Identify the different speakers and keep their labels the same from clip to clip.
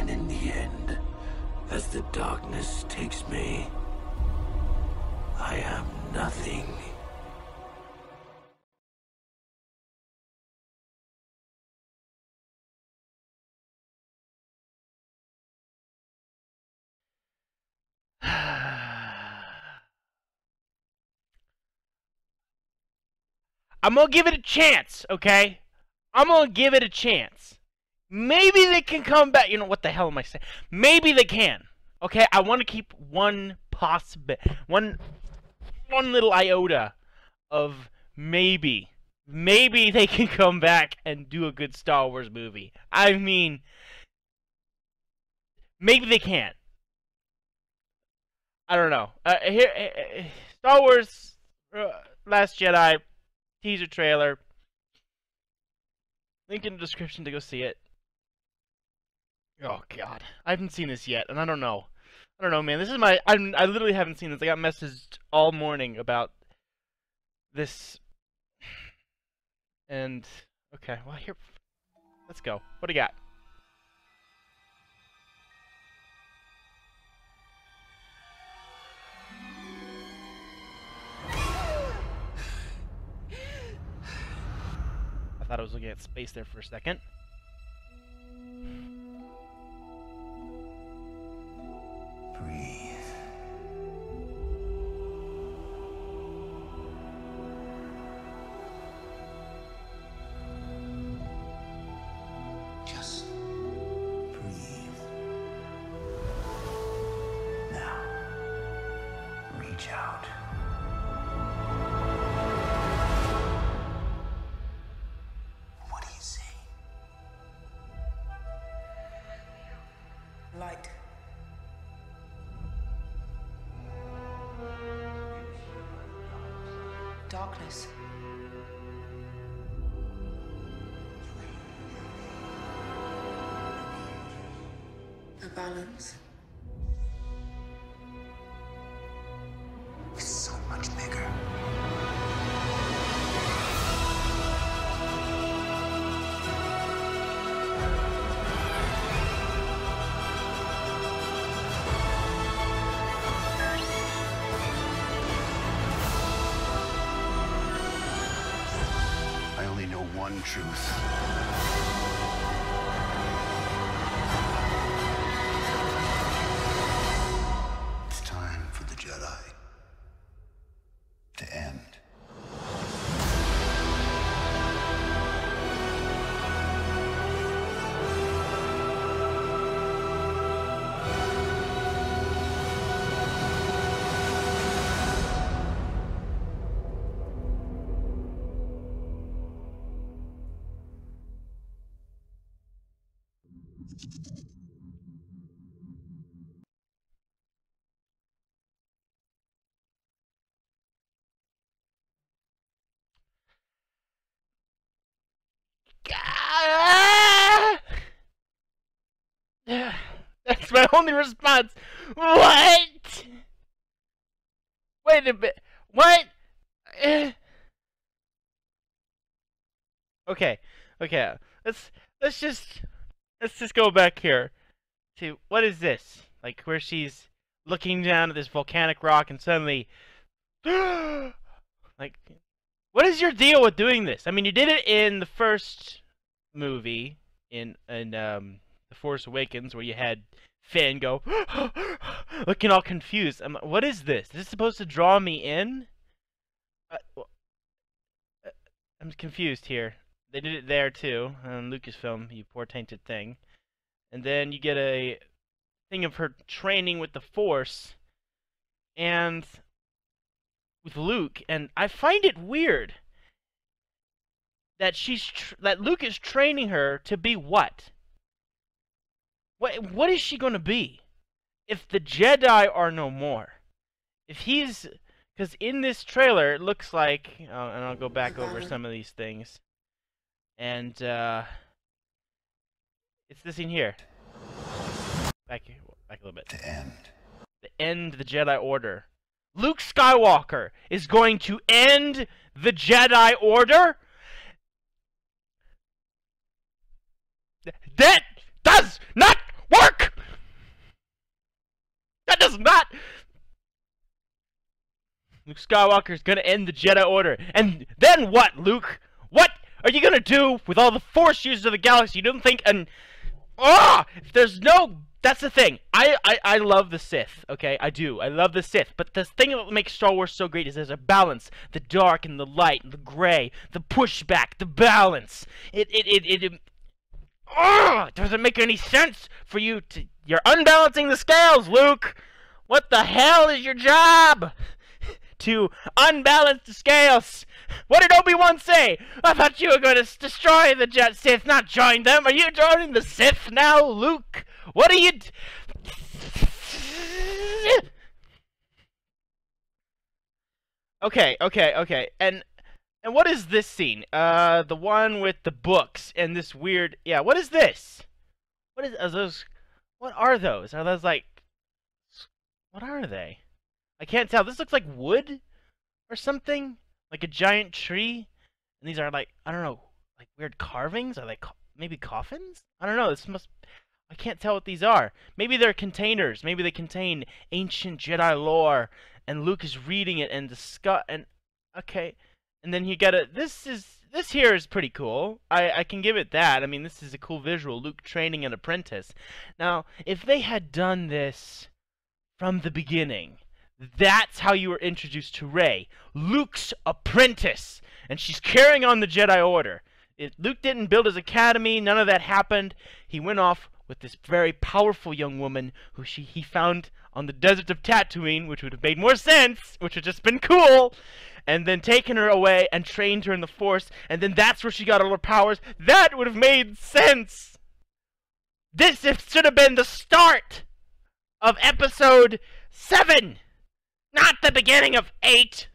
Speaker 1: And in the end, as the darkness takes me, I am nothing.
Speaker 2: I'm gonna give it a chance, okay? I'm gonna give it a chance. Maybe they can come back. You know, what the hell am I saying? Maybe they can. Okay, I want to keep one little iota of maybe. Maybe they can come back and do a good Star Wars movie. I mean, maybe they can. I don't know. Star Wars Last Jedi teaser trailer. Link in the description to go see it. Oh God, I haven't seen this yet, and I don't know. I don't know, man. This is I literally haven't seen this. I got messaged all morning about this. And okay, well here, let's go. What do you got? I thought I was looking at space there for a second.
Speaker 1: Breathe. Just breathe. Now, reach out. What do you see?
Speaker 3: Light. Darkness. A balance.
Speaker 1: It's so much bigger. I only know one truth. It's time for the Jedi to end.
Speaker 2: That's my only response. What? Wait a bit. What? Okay. Okay. Let's just go back here to what is this? Like where she's looking down at this volcanic rock and suddenly like what is your deal with doing this? I mean, you did it in the first movie in The Force Awakens where you had Finn go looking all confused. What is this? Is this supposed to draw me in? I'm confused here. They did it there too, on Lucasfilm, you poor tainted thing. And then you get a thing of her training with the Force and with Luke, and I find it weird that that Luke is training her to be what? What is she going to be? If the Jedi are no more. If he's... Because in this trailer, it looks like... and I'll go back over some of these things. And, it's this in here. Back a little bit.
Speaker 1: To end.
Speaker 2: To end the Jedi Order. Luke Skywalker is going to end the Jedi Order? That does not work! Luke Skywalker's gonna end the Jedi Order. And then what, Luke? What are you gonna do with all the Force users of the galaxy? You don't think if there's no... That's the thing. I love the Sith, okay? I do. I love the Sith. But the thing that makes Star Wars so great is there's a balance. The dark and the light and the gray. The pushback. The balance. It doesn't make any sense for you to... You're unbalancing the scales, Luke! What the hell is your job? To unbalance the scales. What did Obi-Wan say? I thought you were going to destroy the Sith, not join them. Are you joining the Sith now, Luke? What are you... Okay. And what is this scene? The one with the books and this weird... Yeah, what is this? What are those? What are those? Are those like... What are they? I can't tell. This looks like wood or something. Like a giant tree. And these are like, I don't know, like weird carvings? Are they maybe coffins? I don't know. This must... I can't tell what these are. Maybe they're containers. Maybe they contain ancient Jedi lore. And Luke is reading it and okay. And then you get a... This here is pretty cool. I can give it that. I mean, this is a cool visual. Luke training an apprentice. Now, if they had done this from the beginning... That's how you were introduced to Rey, Luke's apprentice, and she's carrying on the Jedi Order. Luke didn't build his academy, none of that happened. He went off with this very powerful young woman who he found on the desert of Tatooine, which would have made more sense, which would have just been cool, and then taken her away and trained her in the Force, and then that's where she got all her powers. That would have made sense. This should have been the start of Episode 7. Not the beginning of 8.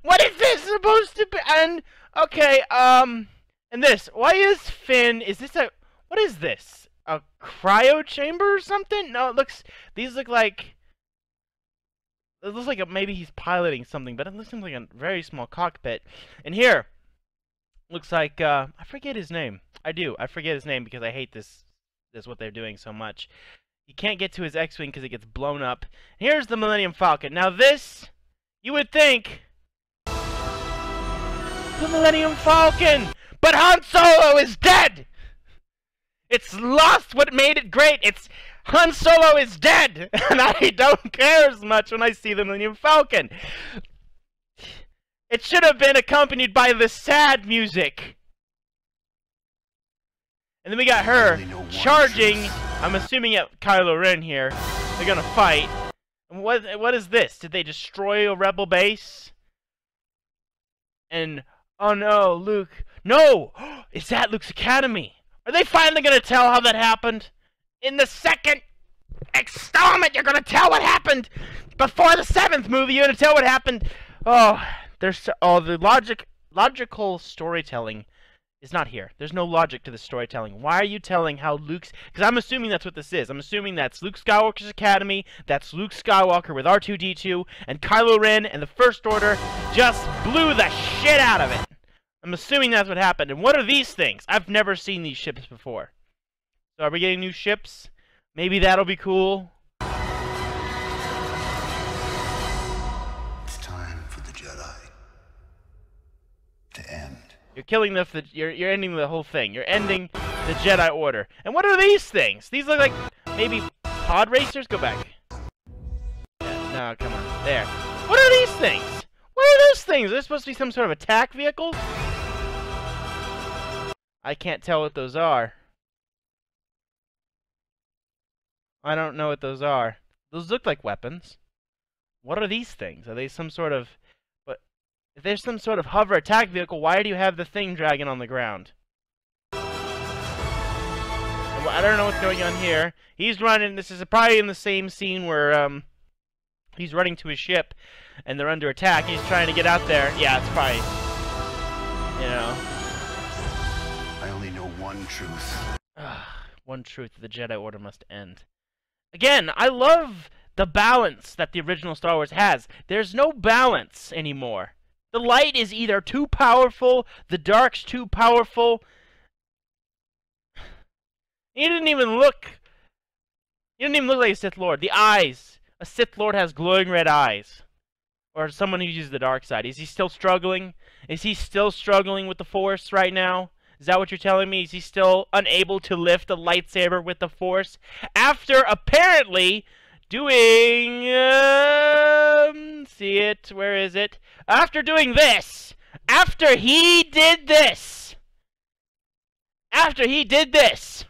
Speaker 2: What is this supposed to be? And okay, and this. Why is Finn? Is this a? What is this? A cryo chamber or something? No, it looks. These look like. It looks like maybe he's piloting something, but it looks like a very small cockpit. And here, looks like I forget his name. I do. I forget his name because I hate this. This what they're doing so much. He can't get to his X-Wing because it gets blown up. Here's the Millennium Falcon. Now this, you would think, the Millennium Falcon, but Han Solo is dead! It's lost what made it great. It's Han Solo is dead! And I don't care as much when I see the Millennium Falcon. It should have been accompanied by the sad music. And then we got her charging, I'm assuming at Kylo Ren here. They're gonna fight. And what is this? Did they destroy a rebel base? And, oh no, Luke. No! Is that Luke's academy? Are they finally gonna tell how that happened? In the second installment, you're gonna tell what happened! Before the 7th movie, you're gonna tell what happened! Oh, the logical storytelling is not here. There's no logic to the storytelling. Why are you telling how Luke's... Because I'm assuming that's what this is. I'm assuming that's Luke Skywalker's Academy, that's Luke Skywalker with R2-D2, and Kylo Ren and the First Order just blew the shit out of it. I'm assuming that's what happened. And what are these things? I've never seen these ships before. So are we getting new ships? Maybe that'll be cool.
Speaker 1: It's time for the Jedi to end.
Speaker 2: You're killing you're ending the whole thing. You're ending the Jedi Order. And what are these things? These look like maybe pod racers? Go back. Yeah, no, come on. There. What are these things? What are those things? Are they supposed to be some sort of attack vehicle? I can't tell what those are. I don't know what those are. Those look like weapons. What are these things? Are they some sort of... If there's some sort of hover attack vehicle, why do you have the thing dragging on the ground? I don't know what's going on here. He's running. This is probably in the same scene where he's running to his ship and they're under attack. He's trying to get out there. Yeah, it's probably, you know.
Speaker 1: I only know one truth.
Speaker 2: One truth: the Jedi Order must end. Again, I love the balance that the original Star Wars has. There's no balance anymore. The light is either too powerful, the dark's too powerful. He didn't even look like a Sith Lord. The eyes a Sith Lord has glowing red eyes? Or someone who uses the dark side? Is he still struggling? Is he still struggling with the Force right now? Is that what you're telling me? Is he still unable to lift a lightsaber with the Force? After apparently doing... see it. Where is it? After doing this. After he did this. After he did this.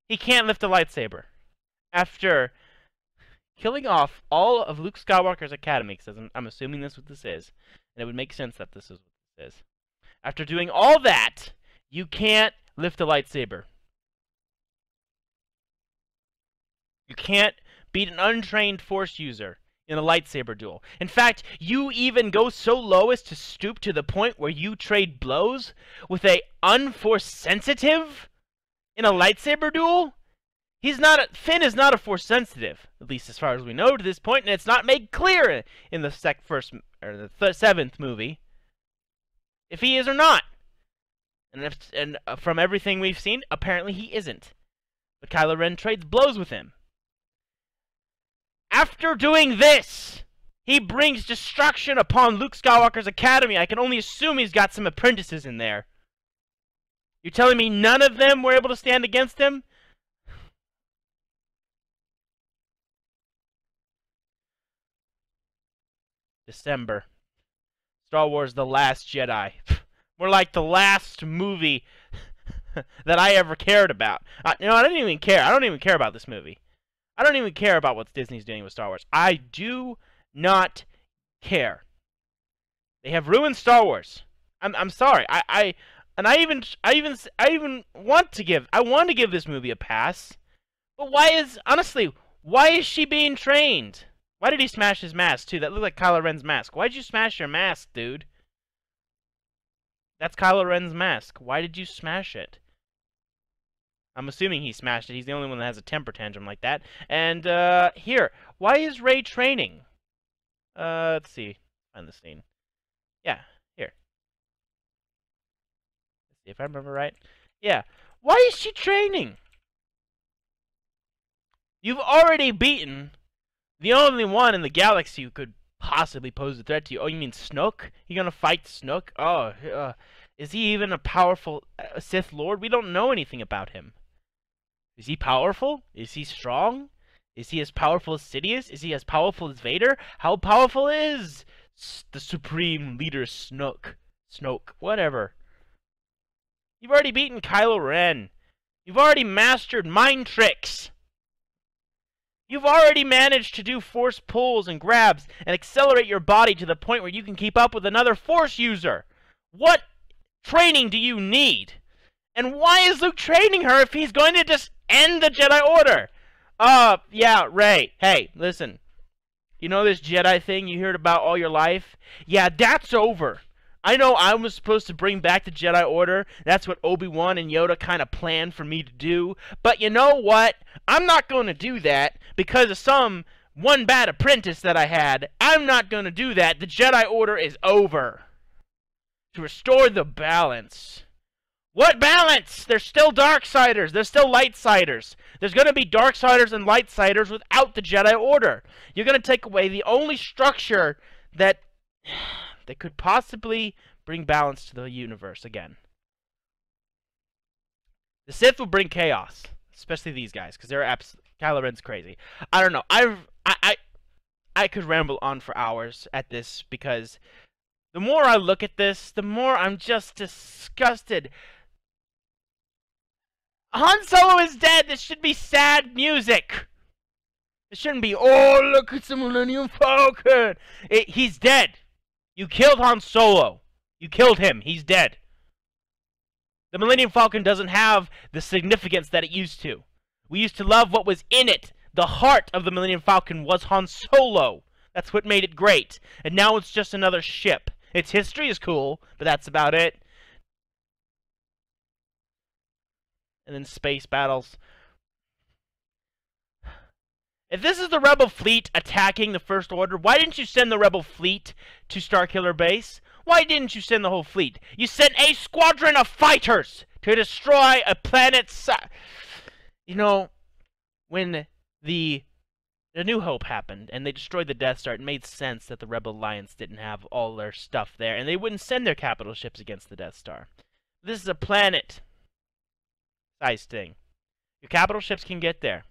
Speaker 2: He can't lift a lightsaber. After killing off all of Luke Skywalker's academy, because I'm assuming this is what this is, and it would make sense that this is what this is. After doing all that, you can't lift a lightsaber. You can't beat an untrained Force user in a lightsaber duel. In fact, you even go so low as to stoop to the point where you trade blows with a unforce sensitive in a lightsaber duel? Finn is not a Force sensitive, at least as far as we know to this point, and it's not made clear in the seventh movie if he is or not. And from everything we've seen, apparently he isn't. But Kylo Ren trades blows with him. After doing this, he brings destruction upon Luke Skywalker's academy. I can only assume he's got some apprentices in there. You're telling me none of them were able to stand against him? December. Star Wars The Last Jedi. More like the last movie that I ever cared about. I didn't even care. I don't even care about this movie. I don't even care about what Disney's doing with Star Wars. I do not care. They have ruined Star Wars. I'm sorry. I even want to give this movie a pass. But why is she being trained? Why did he smash his mask, too? That looked like Kylo Ren's mask. Why'd you smash your mask, dude? That's Kylo Ren's mask. Why did you smash it? I'm assuming he smashed it. He's the only one that has a temper tantrum like that. And, here. Why is Rey training? Let's see. Find the scene. Yeah, here. Let's see if I remember right. Yeah. Why is she training? You've already beaten the only one in the galaxy who could possibly pose a threat to you. Oh, you mean Snoke? You gonna fight Snoke? Oh, is he even a powerful Sith Lord? We don't know anything about him. Is he powerful? Is he strong? Is he as powerful as Sidious? Is he as powerful as Vader? How powerful is the Supreme Leader Snoke? Whatever. You've already beaten Kylo Ren. You've already mastered mind tricks. You've already managed to do Force pulls and grabs and accelerate your body to the point where you can keep up with another Force user. What training do you need? And why is Luke training her if he's going to just end the Jedi Order? Yeah, Rey. Hey, listen. You know this Jedi thing you heard about all your life? Yeah, that's over. I know I was supposed to bring back the Jedi Order. That's what Obi-Wan and Yoda kind of planned for me to do. But you know what? I'm not going to do that because of some one bad apprentice that I had. I'm not going to do that. The Jedi Order is over. To restore the balance. What balance? There's still Darksiders. There's still Lightsiders. There's going to be Darksiders and Lightsiders without the Jedi Order. You're going to take away the only structure that could possibly bring balance to the universe again. The Sith will bring chaos, especially these guys, because they're Kylo Ren's crazy. I don't know. I could ramble on for hours at this because the more I look at this, the more I'm just disgusted. Han Solo is dead. This should be sad music. It shouldn't be, oh, look, it's the Millennium Falcon. He's dead. You killed Han Solo. You killed him. He's dead. The Millennium Falcon doesn't have the significance that it used to. We used to love what was in it. The heart of the Millennium Falcon was Han Solo. That's what made it great. And now it's just another ship. Its history is cool, but that's about it. And then space battles. If this is the Rebel fleet attacking the First Order, why didn't you send the Rebel fleet to Starkiller Base? Why didn't you send the whole fleet? You sent a squadron of fighters to destroy a planet's... You know, when the A New Hope happened, and they destroyed the Death Star. It made sense that the Rebel Alliance didn't have all their stuff there, and they wouldn't send their capital ships against the Death Star. This is a planet-sized thing. Your capital ships can get there.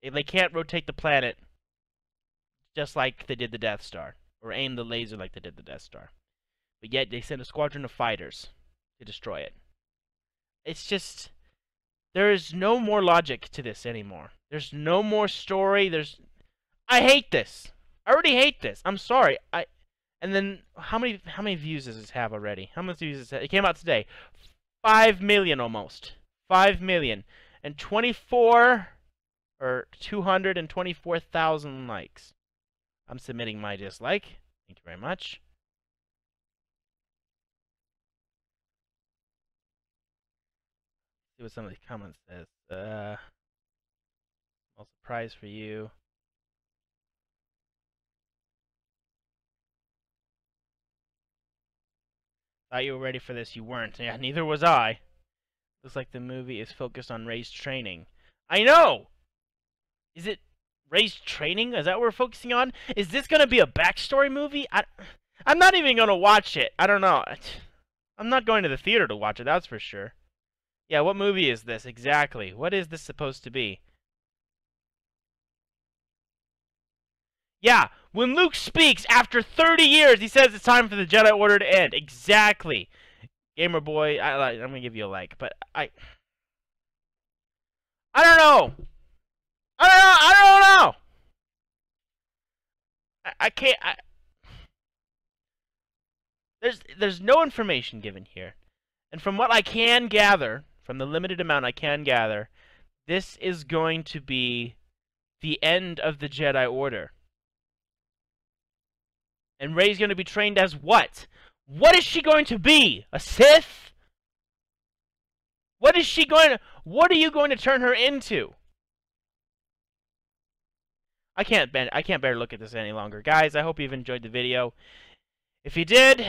Speaker 2: They can't rotate the planet just like they did the Death Star, or aim the laser like they did the Death Star. But yet they send a squadron of fighters to destroy it. It's just... there is no more logic to this anymore. There's no more story. I hate this. I already hate this. I'm sorry. And then how many views does this have already? How many views does it have? It came out today. 5 million almost. 5 million. And 224,000 likes. I'm submitting my dislike. Thank you very much. See what some of the comments says. Well, surprise for you. Thought you were ready for this. You weren't. Yeah, neither was I. Looks like the movie is focused on Rey's training. I know! Is it Rey's training? Is that what we're focusing on? Is this going to be a backstory movie? I'm not even going to watch it. I don't know. I'm not going to the theater to watch it, that's for sure. Yeah, what movie is this exactly? What is this supposed to be? Yeah, when Luke speaks after 30 years, he says it's time for the Jedi Order to end. Exactly. Gamer boy, I'm going to give you a like, but I don't know. I don't know. I can't. There's no information given here. And from what I can gather, from the limited amount I can gather, this is going to be the end of the Jedi Order. And Rey's going to be trained as what? What is she going to be? A Sith? What are you going to turn her into? I can't bear to look at this any longer. Guys, I hope you've enjoyed the video. If you did,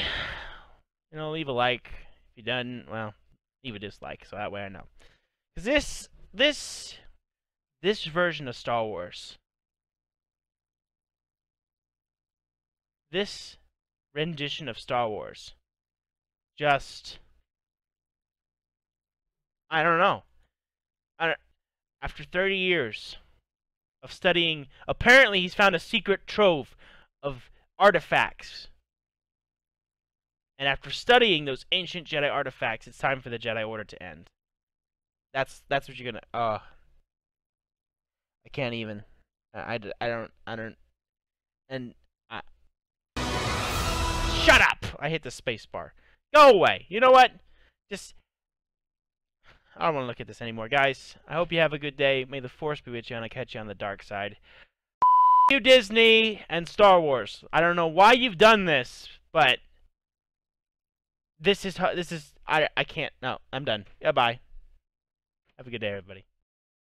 Speaker 2: leave a like. If you didn't, well, leave a dislike, so that way I know. Because this version of Star Wars, this rendition of Star Wars, just, I don't know. After 30 years of studying, apparently he's found a secret trove of artifacts. And after studying those ancient Jedi artifacts, it's time for the Jedi Order to end. That's what you're gonna. I can't even. I don't. And shut up! I hit the space bar. Go away. You know what? I don't want to look at this anymore, guys. I hope you have a good day. May the Force be with you, and I catch you on the dark side. You Disney and Star Wars. I don't know why you've done this, but. I can't. No, I'm done. Goodbye. Have a good day, everybody.